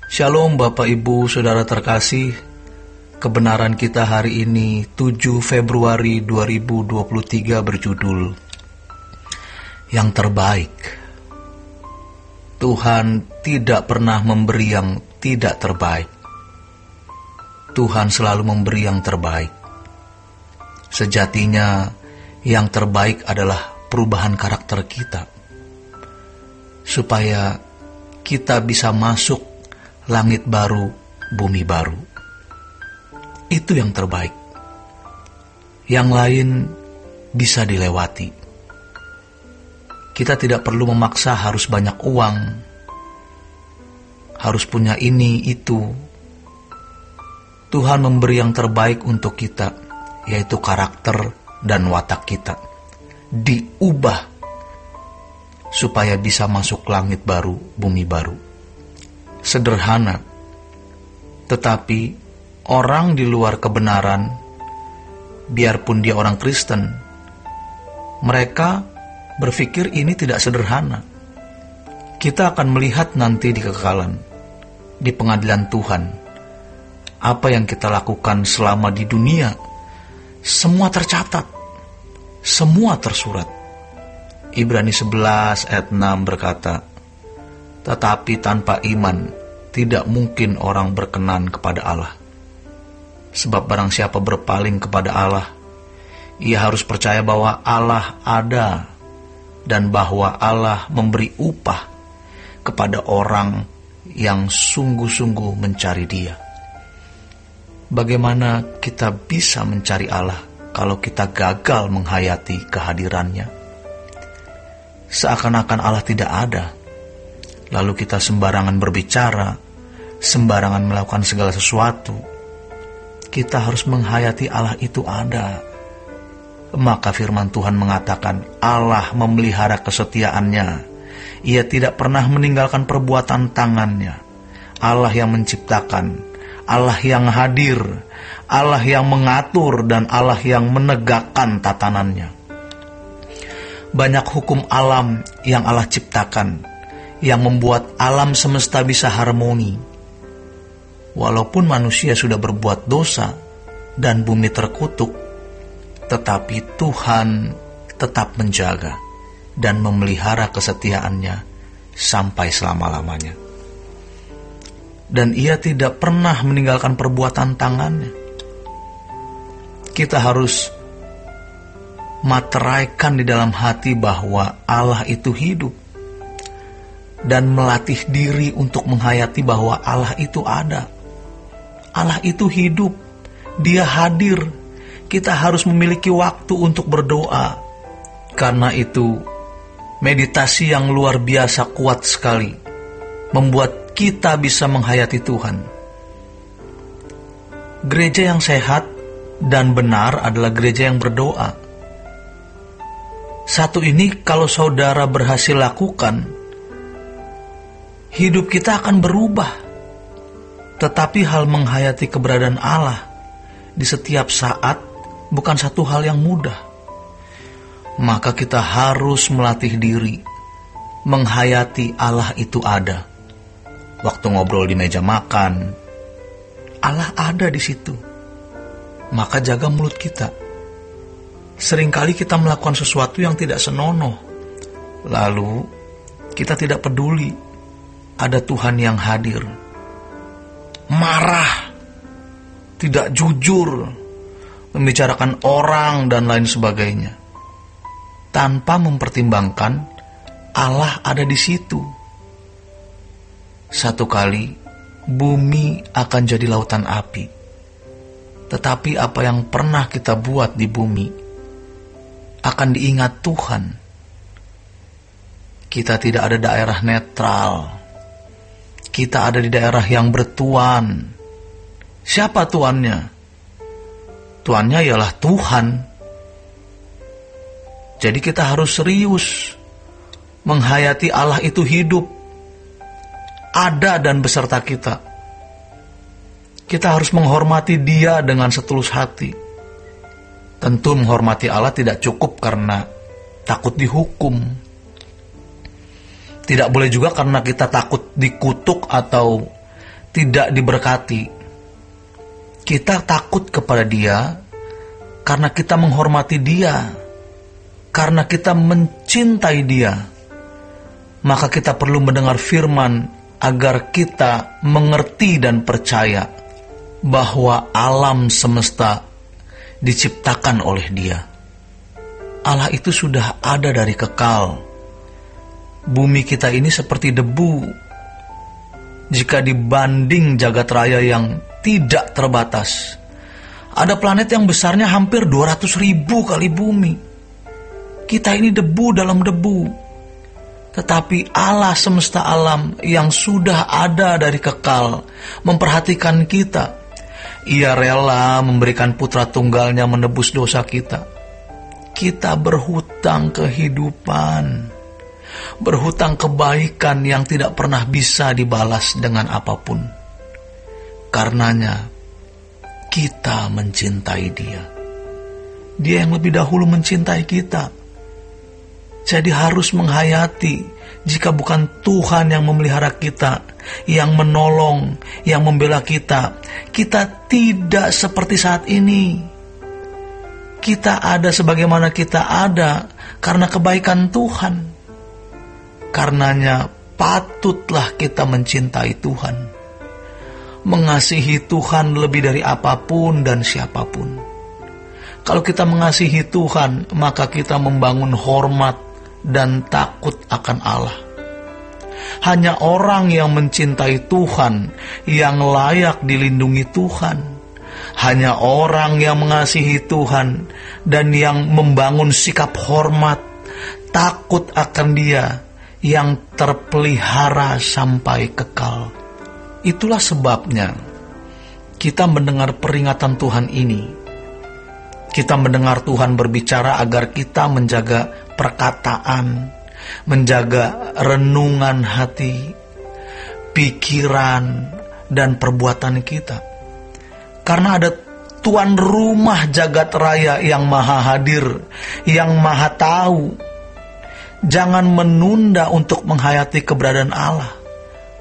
Shalom Bapak Ibu Saudara terkasih. Kebenaran kita hari ini 7 Februari 2023 berjudul Yang Terbaik. Tuhan tidak pernah memberi yang tidak terbaik. Tuhan selalu memberi yang terbaik. Sejatinya yang terbaik adalah perubahan karakter kita, supaya kita bisa masuk langit baru, bumi baru. Itu yang terbaik. Yang lain bisa dilewati. Kita tidak perlu memaksa harus banyak uang, harus punya ini, itu. Tuhan memberi yang terbaik untuk kita, yaitu karakter dan watak kita. Diubah supaya bisa masuk langit baru, bumi baru. Sederhana, tetapi orang di luar kebenaran, biarpun dia orang Kristen, mereka berpikir ini tidak sederhana. Kita akan melihat nanti di kekekalan, di pengadilan Tuhan, apa yang kita lakukan selama di dunia, semua tercatat, semua tersurat. Ibrani 11 ayat 6 berkata, tetapi tanpa iman tidak mungkin orang berkenan kepada Allah. Sebab barang siapa berpaling kepada Allah, ia harus percaya bahwa Allah ada dan bahwa Allah memberi upah kepada orang yang sungguh-sungguh mencari Dia. Bagaimana kita bisa mencari Allah kalau kita gagal menghayati kehadirannya? Seakan-akan Allah tidak ada. Lalu kita sembarangan berbicara, sembarangan melakukan segala sesuatu. Kita harus menghayati Allah itu ada. Maka firman Tuhan mengatakan, Allah memelihara kesetiaannya. Ia tidak pernah meninggalkan perbuatan tangannya. Allah yang menciptakan, Allah yang hadir, Allah yang mengatur, dan Allah yang menegakkan tatanannya. Banyak hukum alam yang Allah ciptakan, yang membuat alam semesta bisa harmoni. Walaupun manusia sudah berbuat dosa dan bumi terkutuk, tetapi Tuhan tetap menjaga dan memelihara kesetiaannya sampai selama-lamanya. Dan Ia tidak pernah meninggalkan perbuatan tangannya. Kita harus materaikan di dalam hati bahwa Allah itu hidup, dan melatih diri untuk menghayati bahwa Allah itu ada. Allah itu hidup, Dia hadir. Kita harus memiliki waktu untuk berdoa. Karena itu, meditasi yang luar biasa kuat sekali membuat kita bisa menghayati Tuhan. Gereja yang sehat dan benar adalah gereja yang berdoa. Satu ini kalau saudara berhasil lakukan, hidup kita akan berubah. Tetapi hal menghayati keberadaan Allah di setiap saat bukan satu hal yang mudah. Maka kita harus melatih diri menghayati Allah itu ada. Waktu ngobrol di meja makan, Allah ada di situ. Maka jaga mulut kita. Seringkali kita melakukan sesuatu yang tidak senonoh, lalu kita tidak peduli ada Tuhan yang hadir. Marah, tidak jujur, membicarakan orang dan lain sebagainya, tanpa mempertimbangkan Allah ada di situ. Satu kali bumi akan jadi lautan api, tetapi apa yang pernah kita buat di bumi akan diingat Tuhan. Kita tidak ada daerah netral. Kita ada di daerah yang bertuan. Siapa tuannya? Tuannya ialah Tuhan. Jadi kita harus serius menghayati Allah itu hidup, ada dan beserta kita. Kita harus menghormati Dia dengan setulus hati. Tentu menghormati Allah tidak cukup karena takut dihukum. Tidak boleh juga karena kita takut dikutuk atau tidak diberkati. Kita takut kepada Dia karena kita menghormati Dia, karena kita mencintai Dia. Maka kita perlu mendengar firman agar kita mengerti dan percaya bahwa alam semesta diciptakan oleh Dia. Allah itu sudah ada dari kekal. Bumi kita ini seperti debu jika dibanding jagat raya yang tidak terbatas. Ada planet yang besarnya hampir 200.000 kali bumi. Kita ini debu dalam debu. Tetapi Allah semesta alam yang sudah ada dari kekal memperhatikan kita. Ia rela memberikan putra tunggalnya menebus dosa kita. Kita berhutang kehidupan, berhutang kebaikan yang tidak pernah bisa dibalas dengan apapun. Karenanya kita mencintai Dia. Dia yang lebih dahulu mencintai kita. Jadi harus menghayati, jika bukan Tuhan yang memelihara kita, yang menolong, yang membela kita, kita tidak seperti saat ini. Kita ada sebagaimana kita ada karena kebaikan Tuhan. Karenanya patutlah kita mencintai Tuhan, mengasihi Tuhan lebih dari apapun dan siapapun. Kalau kita mengasihi Tuhan, maka kita membangun hormat dan takut akan Allah. Hanya orang yang mencintai Tuhan yang layak dilindungi Tuhan. Hanya orang yang mengasihi Tuhan dan yang membangun sikap hormat, takut akan Dia, yang terpelihara sampai kekal. Itulah sebabnya kita mendengar peringatan Tuhan ini. Kita mendengar Tuhan berbicara agar kita menjaga perkataan, menjaga renungan hati, pikiran, dan perbuatan kita. Karena ada Tuan rumah jagat raya yang maha hadir, yang maha tahu. Jangan menunda untuk menghayati keberadaan Allah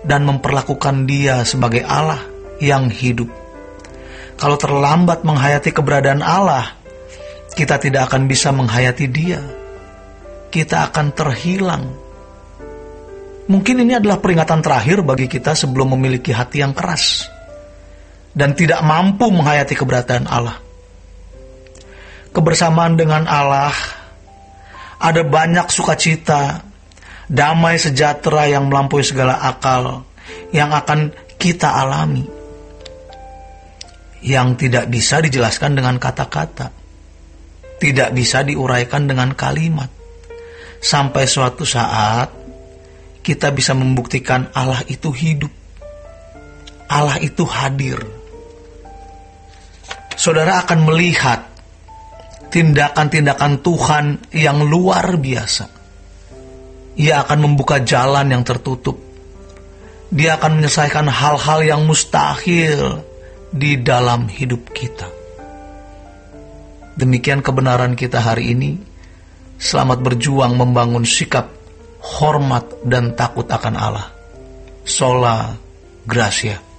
dan memperlakukan Dia sebagai Allah yang hidup. Kalau terlambat menghayati keberadaan Allah, kita tidak akan bisa menghayati Dia. Kita akan terhilang. Mungkin ini adalah peringatan terakhir bagi kita sebelum memiliki hati yang keras dan tidak mampu menghayati keberadaan Allah. Kebersamaan dengan Allah, ada banyak sukacita, damai sejahtera yang melampaui segala akal yang akan kita alami, yang tidak bisa dijelaskan dengan kata-kata, tidak bisa diuraikan dengan kalimat. Sampai suatu saat kita bisa membuktikan Allah itu hidup, Allah itu hadir. Saudara akan melihat tindakan-tindakan Tuhan yang luar biasa. Ia akan membuka jalan yang tertutup. Dia akan menyelesaikan hal-hal yang mustahil di dalam hidup kita. Demikian kebenaran kita hari ini. Selamat berjuang membangun sikap hormat dan takut akan Allah. Sola Gracia.